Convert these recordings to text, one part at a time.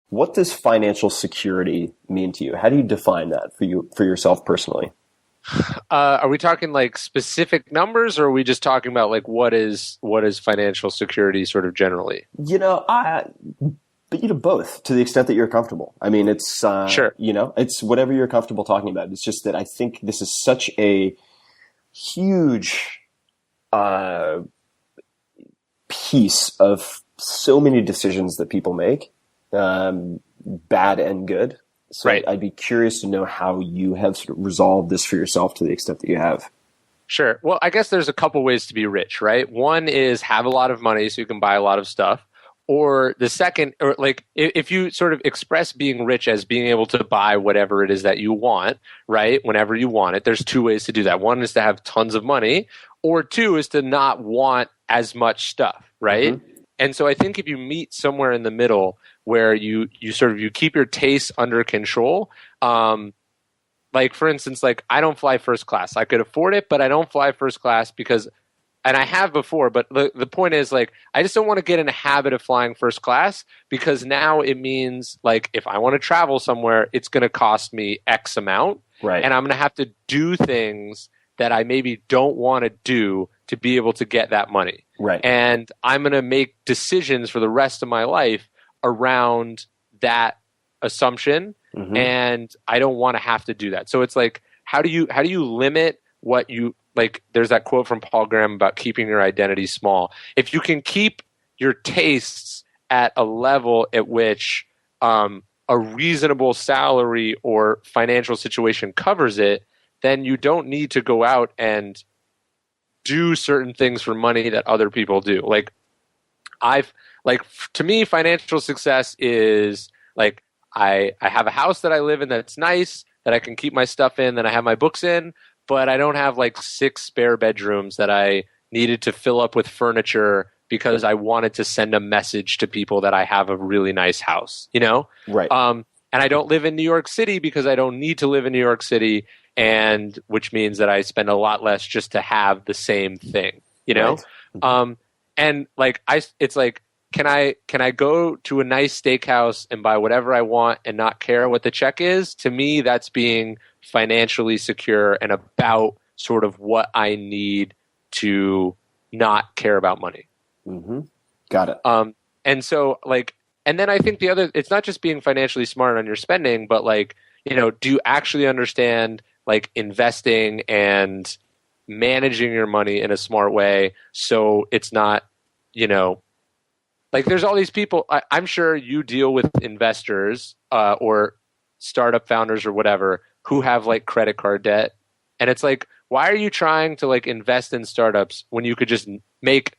What does financial security mean to you? How do you define that for yourself personally? Are we talking like specific numbers, or are we just talking about like what is financial security sort of generally? I but both to the extent that you're comfortable. I mean, it's Sure. it's whatever you're comfortable talking about. It's just that I think this is such a huge uh, piece of so many decisions that people make, bad and good. So Right. I'd be curious to know how you have sort of resolved this for yourself to the extent that you have. Sure. Well, I guess there's a couple ways to be rich, right? One is have a lot of money so you can buy a lot of stuff. Or the second, or like if you sort of express being rich as being able to buy whatever it is that you want, right? Whenever you want it, there's two ways to do that. One is to have tons of money, or two is to not want as much stuff, right? Hmm. And so I think if you meet somewhere in the middle where you sort of you keep your tastes under control, like for instance, like I don't fly first class. I could afford it, but I don't fly first class because, and I have before, but the point is like I just don't want to get in a habit of flying first class because now it means like if I want to travel somewhere, it's going to cost me X amount, Right. and I'm going to have to do things that I maybe don't want to do to be able to get that money. Right. And I'm going to make decisions for the rest of my life around that assumption, Hmm. and I don't want to have to do that. So it's like how do you limit what you like? There's that quote from Paul Graham about keeping your identity small. If you can keep your tastes at a level at which a reasonable salary or financial situation covers it, then you don't need to go out and do certain things for money that other people do. Like I've like to me, financial success is like I have a house that I live in that's nice that I can keep my stuff in, that I have my books in, but I don't have like six spare bedrooms that I needed to fill up with furniture because I wanted to send a message to people that I have a really nice house, you know? Right. And I don't live in New York City because I don't need to live in New York City, and which means that I spend a lot less just to have the same thing, you know? Right. Um, and like it's like, can I go to a nice steakhouse and buy whatever I want and not care what the check is? To me, that's being financially secure and about sort of what I need to not care about money. Hmm. Got it. And so like, and then I think the other, it's not just being financially smart on your spending, but like, do you actually understand like investing and managing your money in a smart way so it's not, you know, like there's all these people. I'm sure you deal with investors or startup founders or whatever who have like credit card debt, and it's like, why are you trying to like invest in startups when you could just make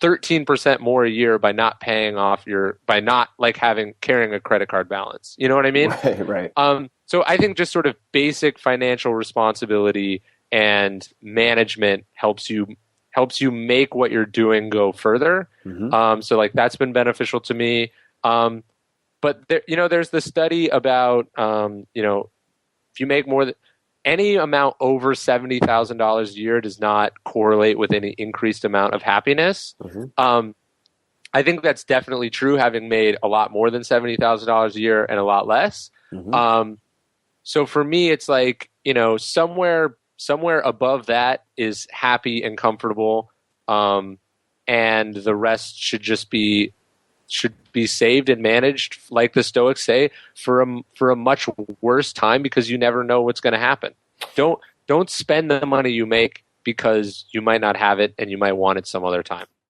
13% more a year by not paying off by not like having carrying a credit card balance? You know what I mean? Right. Right. So I think just sort of basic financial responsibility and management helps you make what you're doing go further. Hmm. So like that's been beneficial to me. But there, there's the study about if you make more than any amount over $70,000 a year does not correlate with any increased amount of happiness. Hmm. I think that's definitely true, having made a lot more than $70,000 a year and a lot less. Hmm. Um, so for me, it's like, somewhere above that is happy and comfortable, and the rest should be saved and managed, like the Stoics say, for a much worse time, because you never know what's going to happen. Don't spend the money you make because you might not have it and you might want it some other time.